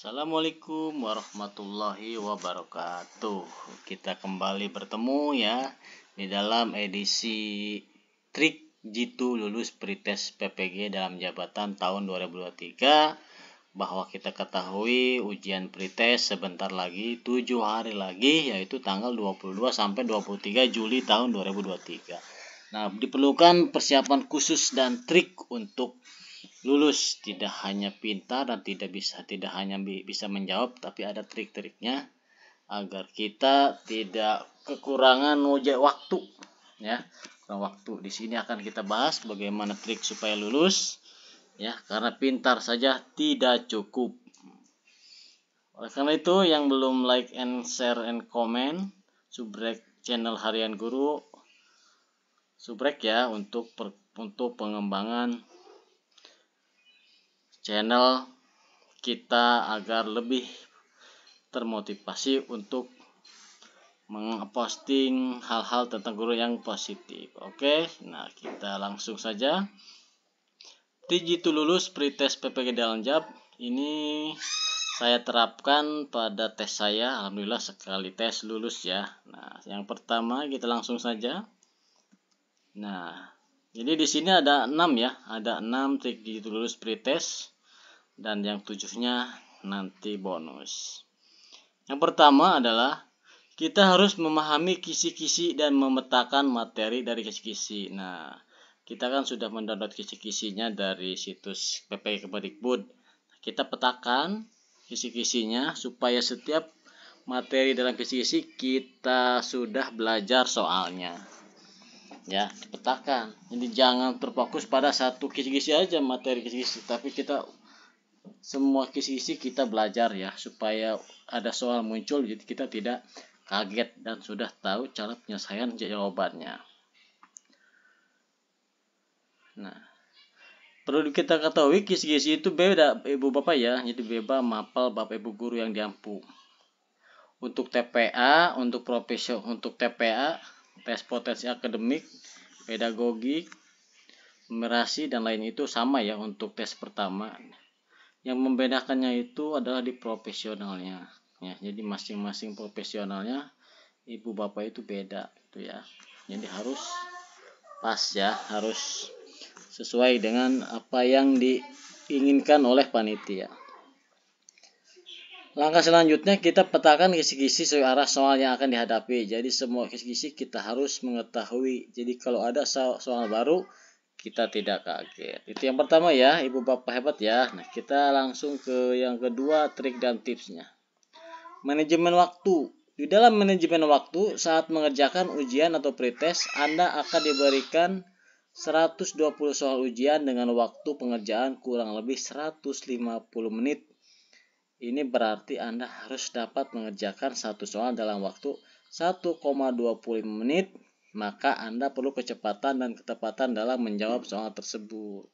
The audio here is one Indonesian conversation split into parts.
Assalamualaikum warahmatullahi wabarakatuh. Kita kembali bertemu ya di dalam edisi trik jitu lulus pretest PPG dalam jabatan tahun 2023, bahwa kita ketahui ujian pretest sebentar lagi, 7 hari lagi, yaitu tanggal 22 sampai 23 Juli tahun 2023. Nah, diperlukan persiapan khusus dan trik untuk lulus. Tidak hanya pintar dan tidak hanya bisa menjawab, tapi ada trik-triknya agar kita tidak kekurangan waktu ya. Waktu di sini akan kita bahas bagaimana trik supaya lulus ya, karena pintar saja tidak cukup. Oleh karena itu, yang belum like and share and comment, subrek channel Harian Guru, subrek ya, untuk pengembangan channel kita agar lebih termotivasi untuk memposting hal-hal tentang guru yang positif. Oke, nah kita langsung saja. Jitu lulus pretest PPG dalam JAB ini saya terapkan pada tes saya. Alhamdulillah sekali tes lulus ya. Nah, yang pertama kita langsung saja. Nah, jadi di sini ada 6 ya, ada 6 trik jitu lulus pretest dan yang 7-nya nanti bonus. Yang pertama adalah kita harus memahami kisi-kisi dan memetakan materi dari kisi-kisi. Nah, kita kan sudah mendownload kisi-kisinya dari situs PPG Kemendikbud. Kita petakan kisi-kisinya supaya setiap materi dalam kisi-kisi kita sudah belajar soalnya. Ya, petakan. Jadi jangan terfokus pada satu kisi-kisi aja, materi kisi-kisi, tapi kita semua kisi-kisi kita belajar ya, supaya ada soal muncul jadi kita tidak kaget dan sudah tahu cara penyelesaian jawabannya. Nah, perlu kita ketahui kisi-kisi itu beda ibu bapak ya, jadi beba mapel bapak ibu guru yang diampu. Untuk TPA, untuk TPA, tes potensi akademik, pedagogik, numerasi dan lain itu sama ya untuk tes pertama. Yang membedakannya itu adalah di profesionalnya ya. Jadi masing-masing profesionalnya ibu bapak itu beda itu ya. Jadi harus pas ya, harus sesuai dengan apa yang diinginkan oleh panitia. Langkah selanjutnya kita petakan kisi-kisi sesuai arah soal yang akan dihadapi. Jadi semua kisi-kisi kita harus mengetahui. Jadi kalau ada soal baru kita tidak kaget. Itu yang pertama ya, ibu bapak hebat ya. Nah, kita langsung ke yang kedua, trik dan tipsnya. Manajemen waktu. Di dalam manajemen waktu, saat mengerjakan ujian atau pretest, Anda akan diberikan 120 soal ujian dengan waktu pengerjaan kurang lebih 150 menit. Ini berarti Anda harus dapat mengerjakan satu soal dalam waktu 1,25 menit. Maka Anda perlu kecepatan dan ketepatan dalam menjawab soal tersebut.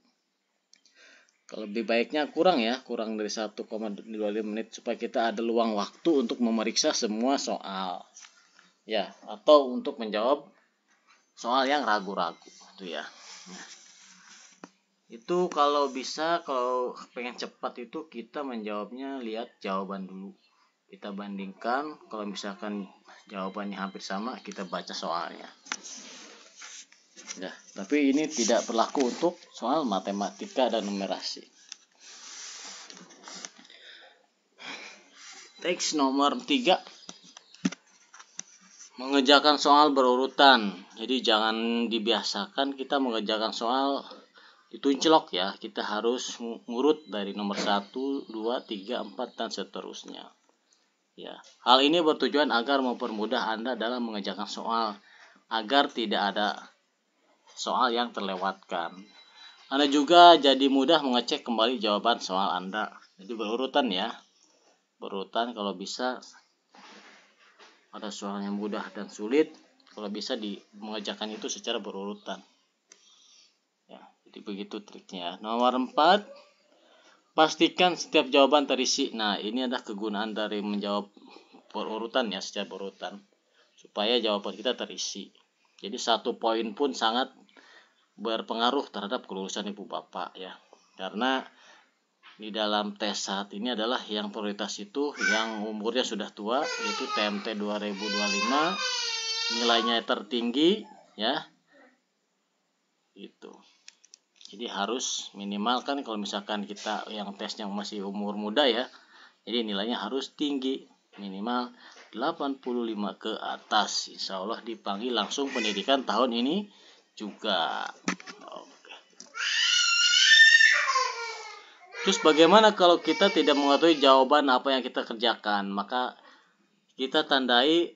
Kalau lebih baiknya kurang dari 1,25 menit supaya kita ada luang waktu untuk memeriksa semua soal. Ya, atau untuk menjawab soal yang ragu-ragu itu ya. Nah, itu kalau bisa, kalau pengen cepat itu kita menjawabnya lihat jawaban dulu. Kita bandingkan, kalau misalkan jawabannya hampir sama, kita baca soalnya. Ya, tapi ini tidak berlaku untuk soal matematika dan numerasi. Teks nomor 3. Mengerjakan soal berurutan. Jadi jangan dibiasakan kita mengerjakan soal ditunclok ya. Kita harus ngurut dari nomor 1, 2, 3, 4 dan seterusnya. Ya, hal ini bertujuan agar mempermudah Anda dalam mengerjakan soal, agar tidak ada soal yang terlewatkan. Anda juga jadi mudah mengecek kembali jawaban soal Anda. Jadi berurutan ya. Berurutan kalau bisa. Ada soal yang mudah dan sulit, kalau bisa mengerjakan itu secara berurutan. Ya, jadi begitu triknya. Nomor 4. Pastikan setiap jawaban terisi. Nah, ini adalah kegunaan dari menjawab berurutan ya, secara berurutan, supaya jawaban kita terisi. Jadi 1 poin pun sangat berpengaruh terhadap kelulusan ibu bapak ya. Karena di dalam tes saat ini adalah yang prioritas itu yang umurnya sudah tua, yaitu TMT 2025, nilainya tertinggi ya. Itu. Jadi harus minimal kan kalau misalkan kita yang tes yang masih umur muda ya. Jadi nilainya harus tinggi, minimal 85 ke atas. Insya Allah dipanggil langsung pendidikan tahun ini juga. Oke. Terus bagaimana kalau kita tidak mengetahui jawaban apa yang kita kerjakan? Maka kita tandai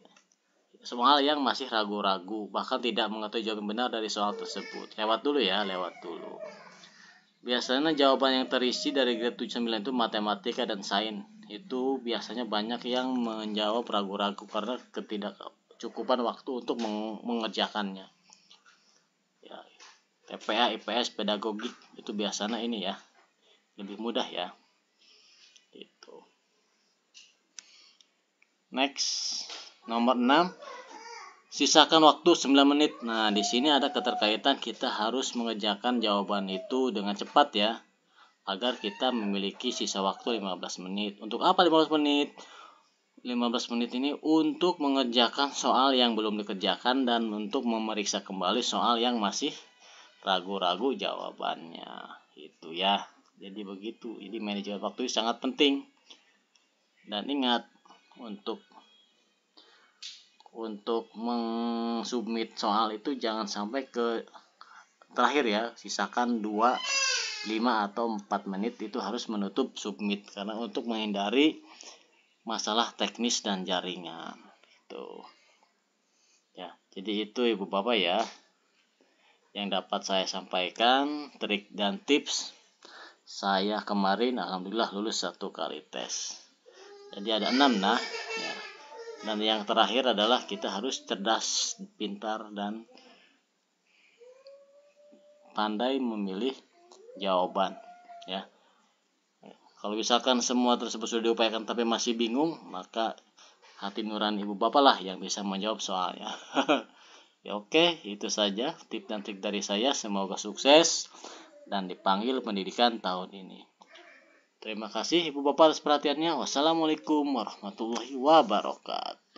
semua hal yang masih ragu-ragu, bahkan tidak mengetahui jawaban benar dari soal tersebut. Lewat dulu ya, lewat dulu. Biasanya jawaban yang terisi dari grade 79 itu matematika dan sains. Itu biasanya banyak yang menjawab ragu-ragu karena ketidakcukupan waktu untuk mengerjakannya. Ya, TPA, IPS, pedagogik itu biasanya ini ya, lebih mudah ya. Itu. Next, nomor 6. Sisakan waktu 9 menit. Nah, di sini ada keterkaitan kita harus mengerjakan jawaban itu dengan cepat ya, agar kita memiliki sisa waktu 15 menit. Untuk apa 15 menit? 15 menit ini untuk mengerjakan soal yang belum dikerjakan dan untuk memeriksa kembali soal yang masih ragu-ragu jawabannya. Itu ya. Jadi begitu. Jadi manajemen waktu sangat penting. Dan ingat untuk mengsubmit soal itu jangan sampai ke terakhir ya, sisakan 2, 5 atau 4 menit itu harus menutup submit karena untuk menghindari masalah teknis dan jaringan itu ya. Jadi itu Ibu Bapak ya yang dapat saya sampaikan, trik dan tips saya kemarin. Alhamdulillah lulus 1 kali tes. Jadi ada 6 ya. Dan yang terakhir adalah kita harus cerdas, pintar, dan pandai memilih jawaban ya. Kalau misalkan semua tersebut sudah diupayakan tapi masih bingung, maka hati nurani Ibu Bapak lah yang bisa menjawab soalnya. Ya oke, itu saja tips dan trik dari saya. Semoga sukses dan dipanggil pendidikan tahun ini. Terima kasih Ibu Bapak atas perhatiannya. Wassalamualaikum warahmatullahi wabarakatuh.